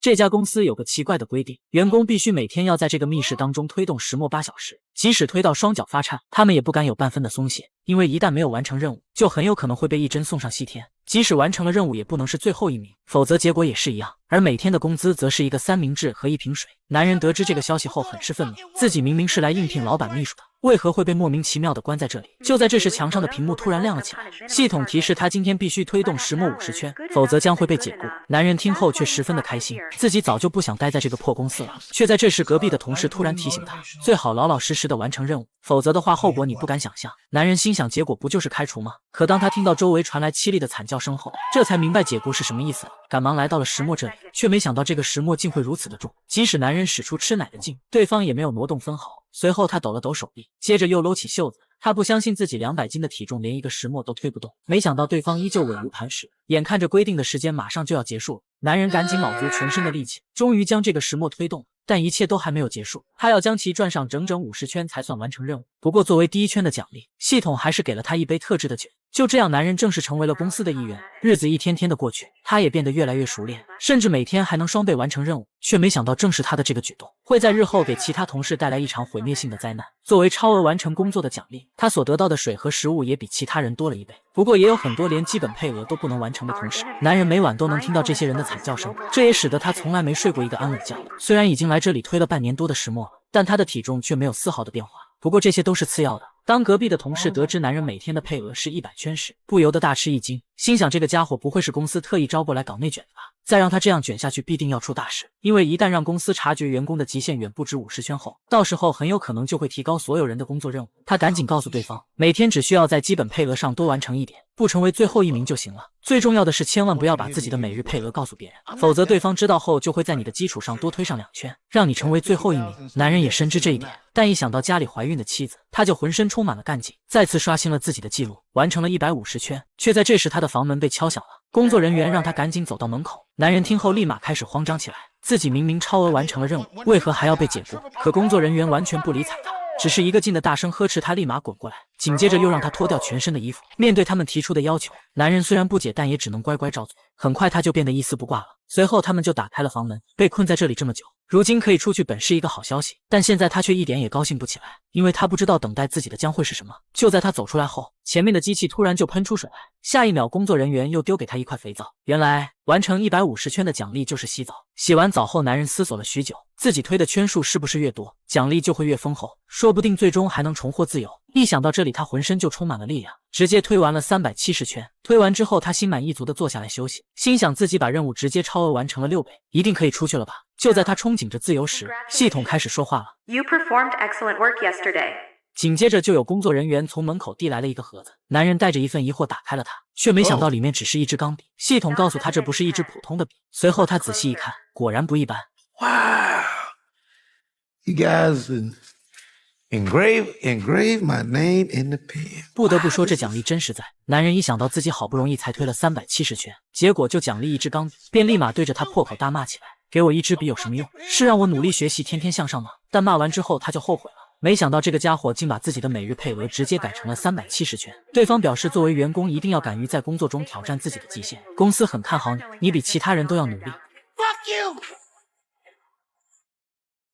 这家公司有个奇怪的规定，员工必须每天要在这个密室当中推动石墨8小时，即使推到双脚发颤，他们也不敢有半分的松懈，因为一旦没有完成任务，就很有可能会被一针送上西天。即使完成了任务，也不能是最后一名，否则结果也是一样。而每天的工资则是一个三明治和一瓶水。男人得知这个消息后很是愤怒，自己明明是来应聘老板秘书的，为何会被莫名其妙的关在这里？就在这时，墙上的屏幕突然亮了起来，系统提示他今天必须推动石墨50圈，否则将会被解雇。男人听后却十分的开心，自己早就不想待在这个破公司了。却在这时，隔壁的同事突然提醒他，最好老老实实的完成任务，否则的话后果你不敢想象。男人心想，结果不就是开除吗？可当他听到周围传来凄厉的惨叫声后，这才明白解雇是什么意思了，赶忙来到了石墨这里，却没想到这个石墨竟会如此的重。即使男人使出吃奶的劲，对方也没有挪动分毫。随后他抖了抖手臂，接着又搂起袖子，他不相信自己200斤的体重连一个石墨都推不动，没想到对方依旧稳如磐石。眼看着规定的时间马上就要结束了，男人赶紧卯足全身的力气，终于将这个石墨推动了。但一切都还没有结束，他要将其转上整整50圈才算完成任务。不过作为第1圈的奖励，系统还是给了他一杯特制的酒。就这样，男人正式成为了公司的一员。日子一天天的过去，他也变得越来越熟练，甚至每天还能双倍完成任务。却没想到，正是他的这个举动，会在日后给其他同事带来一场毁灭性的灾难。作为超额完成工作的奖励，他所得到的水和食物也比其他人多了1倍。不过也有很多连基本配额都不能完成的同事，男人每晚都能听到这些人的惨叫声，这也使得他从来没睡过一个安稳觉。虽然已经来这里推了半年多的石墨了，但他的体重却没有丝毫的变化。不过这些都是次要的。当隔壁的同事得知男人每天的配额是100圈时，不由得大吃一惊，心想这个家伙不会是公司特意招过来搞内卷的吧？再让他这样卷下去，必定要出大事。因为一旦让公司察觉员工的极限远不止50圈后，到时候很有可能就会提高所有人的工作任务。他赶紧告诉对方，每天只需要在基本配额上多完成一点，不成为最后1名就行了。最重要的是，千万不要把自己的每日配额告诉别人，否则对方知道后就会在你的基础上多推上2圈，让你成为最后1名。男人也深知这一点，但一想到家里怀孕的妻子，他就浑身充满了干劲，再次刷新了自己的记录，完成了150圈。却在这时，他的房门被敲响了，工作人员让他赶紧走到门口。男人听后立马开始慌张起来，自己明明超额完成了任务，为何还要被解雇？可工作人员完全不理睬他，只是一个劲的大声呵斥他立马滚过来，紧接着又让他脱掉全身的衣服。面对他们提出的要求，男人虽然不解，但也只能乖乖照做。很快他就变得一丝不挂了。随后他们就打开了房门，被困在这里这么久，如今可以出去本是一个好消息，但现在他却一点也高兴不起来，因为他不知道等待自己的将会是什么。就在他走出来后，前面的机器突然就喷出水来，下一秒工作人员又丢给他一块肥皂。原来完成150圈的奖励就是洗澡。洗完澡后，男人思索了许久，自己推的圈数是不是越多，奖励就会越丰厚，说不定最终还能重获自由。一想到这里，他浑身就充满了力量，直接推完了370圈。推完之后，他心满意足地坐下来休息，心想自己把任务直接超额完成了6倍，一定可以出去了吧。就在他憧憬着自由时，系统开始说话了。 You performed excellent work yesterday. 紧接着就有工作人员从门口递来了一个盒子，男人带着一份疑惑打开了它，却没想到里面只是一支钢笔。系统告诉他这不是一支普通的笔，随后他仔细一看，果然不一般。Wow, you guys engrave my name in the pen. 不得不说，这奖励真实在。男人一想到自己好不容易才推了370圈，结果就奖励一支钢笔，便立马对着他破口大骂起来。给我一支笔有什么用？是让我努力学习天天向上吗？但骂完之后他就后悔了，没想到这个家伙竟把自己的每日配额直接改成了370圈。对方表示作为员工一定要敢于在工作中挑战自己的极限，公司很看好你，你比其他人都要努力。 Fuck you!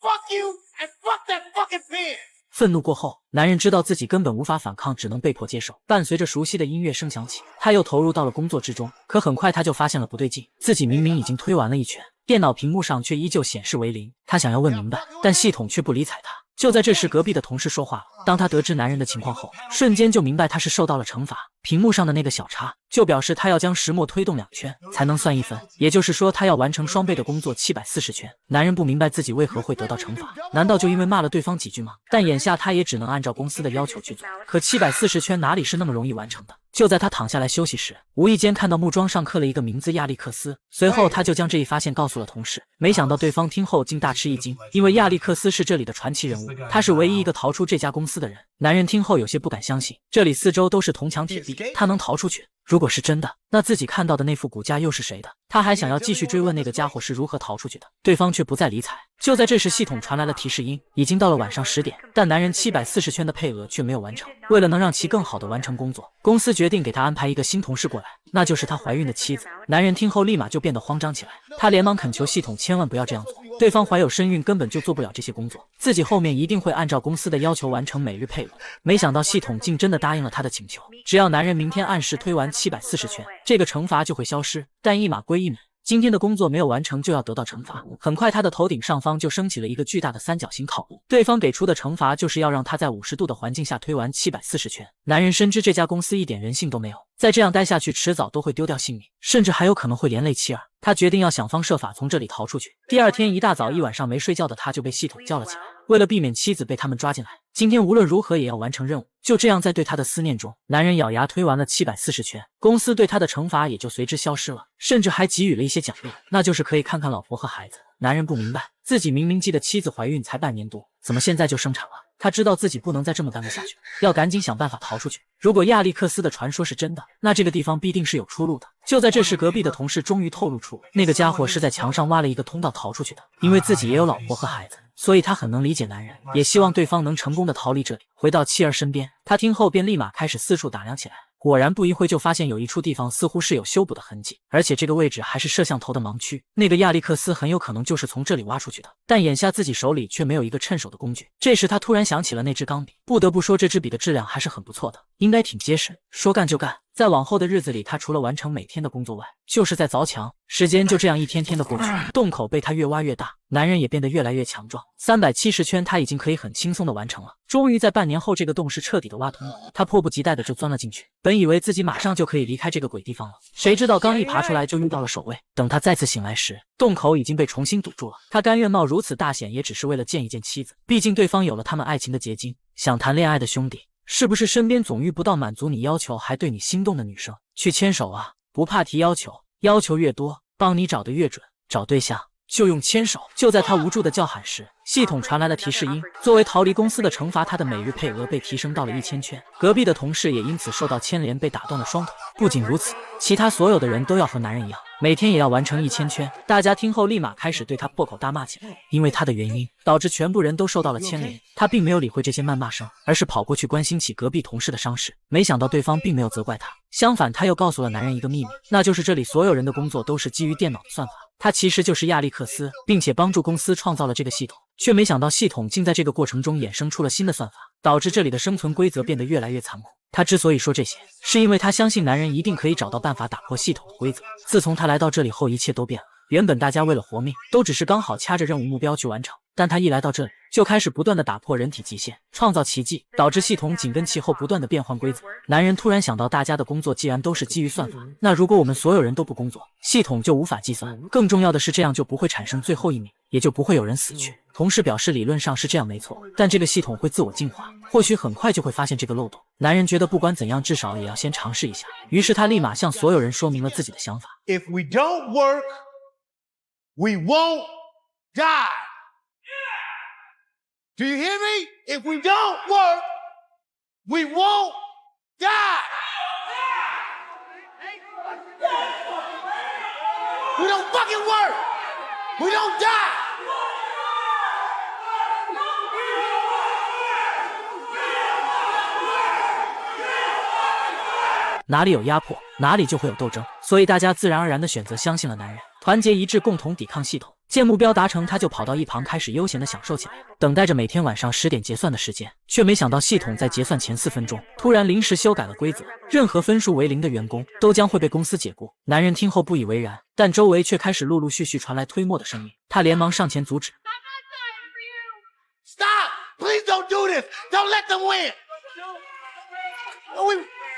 Fuck you and fuck that fucking pen! 愤怒过后，男人知道自己根本无法反抗，只能被迫接受。伴随着熟悉的音乐声响起，他又投入到了工作之中。可很快他就发现了不对劲，自己明明已经推完了1圈，电脑屏幕上却依旧显示为0。他想要问明白，但系统却不理睬他。就在这时，隔壁的同事说话了。当他得知男人的情况后，瞬间就明白他是受到了惩罚。屏幕上的那个小叉就表示他要将石墨推动2圈才能算1分，也就是说他要完成双倍的工作740圈。男人不明白自己为何会得到惩罚，难道就因为骂了对方几句吗？但眼下他也只能按照公司的要求去做。可740圈哪里是那么容易完成的？就在他躺下来休息时，无意间看到木桩上刻了一个名字亚历克斯，随后他就将这一发现告诉了同事。没想到对方听后竟大吃一惊，因为亚历克斯是这里的传奇人物，他是唯一一个逃出这家公司的人。男人听后有些不敢相信，这里四周都是铜墙铁壁，他能逃出去，如果是真的，那自己看到的那副骨架又是谁的？他还想要继续追问那个家伙是如何逃出去的，对方却不再理睬。就在这时，系统传来了提示音，已经到了晚上10点，但男人740圈的配额却没有完成。为了能让其更好的完成工作，公司决定给他安排一个新同事过来，那就是他怀孕的妻子。男人听后立马就变得慌张起来，他连忙恳求系统千万不要这样做，对方怀有身孕，根本就做不了这些工作，自己后面一定会按照公司的要求完成每日配额。没想到系统竟真的答应了他的请求，只要男人明天按时推完740圈，这个惩罚就会消失。但一码归一码，今天的工作没有完成就要得到惩罚。很快他的头顶上方就升起了一个巨大的三角形烤炉，对方给出的惩罚就是要让他在50度的环境下推完740圈。男人深知这家公司一点人性都没有，再这样待下去迟早都会丢掉性命，甚至还有可能会连累妻儿。他决定要想方设法从这里逃出去。第二天一大早，一晚上没睡觉的他就被系统叫了起来，为了避免妻子被他们抓进来，今天无论如何也要完成任务。就这样，在对他的思念中，男人咬牙推完了740圈，公司对他的惩罚也就随之消失了，甚至还给予了一些奖励，那就是可以看看老婆和孩子。男人不明白，自己明明记得妻子怀孕才半年多，怎么现在就生产了？他知道自己不能再这么耽误下去，要赶紧想办法逃出去。如果亚历克斯的传说是真的，那这个地方必定是有出路的。就在这时，隔壁的同事终于透露出，那个家伙是在墙上挖了一个通道逃出去的。因为自己也有老婆和孩子，所以他很能理解男人，也希望对方能成功的逃离这里，回到妻儿身边。他听后便立马开始四处打量起来。果然不一会就发现有一处地方似乎是有修补的痕迹，而且这个位置还是摄像头的盲区，那个亚历克斯很有可能就是从这里挖出去的。但眼下自己手里却没有一个趁手的工具。这时他突然想起了那支钢笔，不得不说这支笔的质量还是很不错的，应该挺结实。说干就干，在往后的日子里，他除了完成每天的工作外，就是在凿墙。时间就这样一天天的过去，洞口被他越挖越大，男人也变得越来越强壮。370圈他已经可以很轻松的完成了。终于在半年后，这个洞是彻底的挖通了，他迫不及待的就钻了进去。本以为自己马上就可以离开这个鬼地方了，谁知道刚一爬出来就遇到了守卫。等他再次醒来时，洞口已经被重新堵住了。他甘愿冒如此大险，也只是为了见一见妻子，毕竟对方有了他们爱情的结晶。想谈恋爱的兄弟，是不是身边总遇不到满足你要求还对你心动的女生？去牵手啊，不怕提要求，要求越多，帮你找的越准。找对象就用牵手。就在他无助的叫喊时，系统传来了提示音，作为逃离公司的惩罚，他的每日配额被提升到了1000圈。隔壁的同事也因此受到牵连，被打断了双腿。不仅如此，其他所有的人都要和男人一样，每天也要完成1000圈。大家听后立马开始对他破口大骂起来，因为他的原因导致全部人都受到了牵连。他并没有理会这些谩骂声，而是跑过去关心起隔壁同事的伤势。没想到对方并没有责怪他，相反他又告诉了男人一个秘密，那就是这里所有人的工作都是基于电脑的算法。他其实就是亚历克斯，并且帮助公司创造了这个系统，却没想到系统竟在这个过程中衍生出了新的算法，导致这里的生存规则变得越来越残酷。他之所以说这些，是因为他相信男人一定可以找到办法打破系统的规则。自从他来到这里后，一切都变了。原本大家为了活命，都只是刚好掐着任务目标去完成，但他一来到这里，就开始不断的打破人体极限，创造奇迹，导致系统紧跟其后不断的变换规则。男人突然想到，大家的工作既然都是基于算法，那如果我们所有人都不工作，系统就无法计算。更重要的是，这样就不会产生最后一名，也就不会有人死去。同事表示理论上是这样没错，但这个系统会自我进化，或许很快就会发现这个漏洞。男人觉得不管怎样，至少也要先尝试一下，于是他立马向所有人说明了自己的想法。 If we don't work, we won't die. Do you hear me? If we don't work, we won't die. We don't fucking work. We don't die. 哪里有压迫，哪里就会有斗争，所以大家自然而然地选择相信了男人，团结一致，共同抵抗系统。见目标达成，他就跑到一旁开始悠闲地享受起来，等待着每天晚上10点结算的时间。却没想到系统在结算前4分钟突然临时修改了规则，任何分数为0的员工都将会被公司解雇。男人听后不以为然，但周围却开始陆陆续续传来推磨的声音，他连忙上前阻止。Stop! Please don't do this. Don't let them win.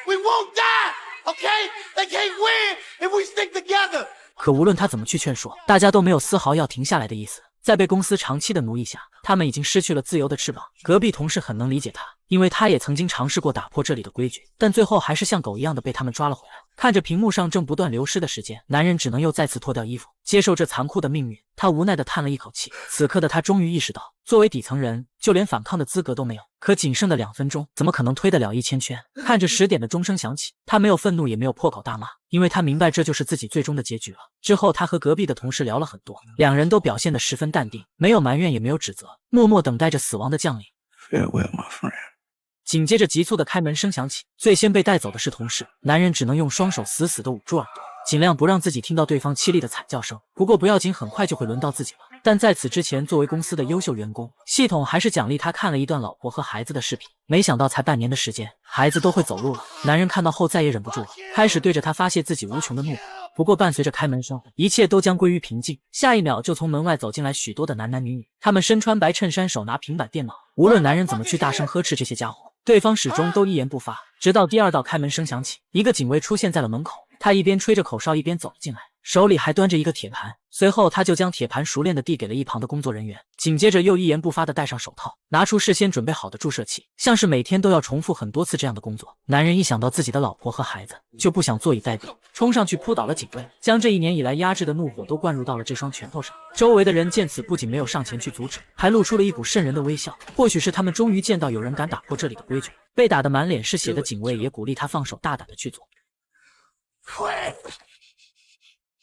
We won't die. Okay? They can't win if we stick together. 可无论他怎么去劝说，大家都没有丝毫要停下来的意思。在被公司长期的奴役下，他们已经失去了自由的翅膀。隔壁同事很能理解他，因为他也曾经尝试过打破这里的规矩，但最后还是像狗一样的被他们抓了回来。看着屏幕上正不断流失的时间，男人只能又再次脱掉衣服，接受这残酷的命运。他无奈地叹了一口气。此刻的他终于意识到，作为底层人，就连反抗的资格都没有。可仅剩的2分钟，怎么可能推得了1000圈？看着10点的钟声响起，他没有愤怒，也没有破口大骂，因为他明白这就是自己最终的结局了。之后，他和隔壁的同事聊了很多，2人都表现得十分淡定，没有埋怨，也没有指责，默默等待着死亡的降临。Farewell, my friend. 紧接着急促的开门声响起，最先被带走的是同事，男人只能用双手死死地捂住耳朵，尽量不让自己听到对方凄厉的惨叫声。不过不要紧，很快就会轮到自己了。但在此之前，作为公司的优秀员工，系统还是奖励他看了一段老婆和孩子的视频。没想到才半年的时间，孩子都会走路了。男人看到后再也忍不住了，开始对着他发泄自己无穷的怒火。不过伴随着开门声，一切都将归于平静。下一秒就从门外走进来许多的男男女女，他们身穿白衬衫，手拿平板电脑。无论男人怎么去大声呵斥这些家伙，对方始终都一言不发。直到第2道开门声响起，一个警卫出现在了门口，他一边吹着口哨一边走了进来，手里还端着一个铁盘。随后他就将铁盘熟练地递给了一旁的工作人员，紧接着又一言不发地戴上手套，拿出事先准备好的注射器，像是每天都要重复很多次这样的工作。男人一想到自己的老婆和孩子，就不想坐以待毙，冲上去扑倒了警卫，将这1年以来压制的怒火都灌入到了这双拳头上。周围的人见此，不仅没有上前去阻止，还露出了一股瘆人的微笑。或许是他们终于见到有人敢打破这里的规矩。被打得满脸是血的警卫也鼓励他放手，大胆地去做。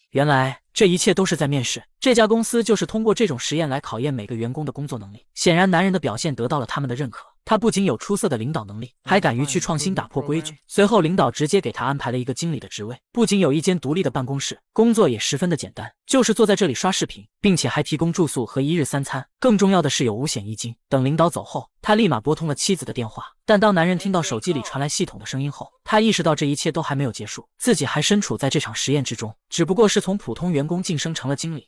原来这一切都是在面试，这家公司就是通过这种实验来考验每个员工的工作能力。显然男人的表现得到了他们的认可，他不仅有出色的领导能力，还敢于去创新打破规矩。随后领导直接给他安排了一个经理的职位，不仅有一间独立的办公室，工作也十分的简单，就是坐在这里刷视频，并且还提供住宿和1日3餐。更重要的是有5险1金。等领导走后，他立马拨通了妻子的电话，但当男人听到手机里传来系统的声音后，他意识到这一切都还没有结束，自己还身处在这场实验之中，只不过是从普通员工晋升成了经理。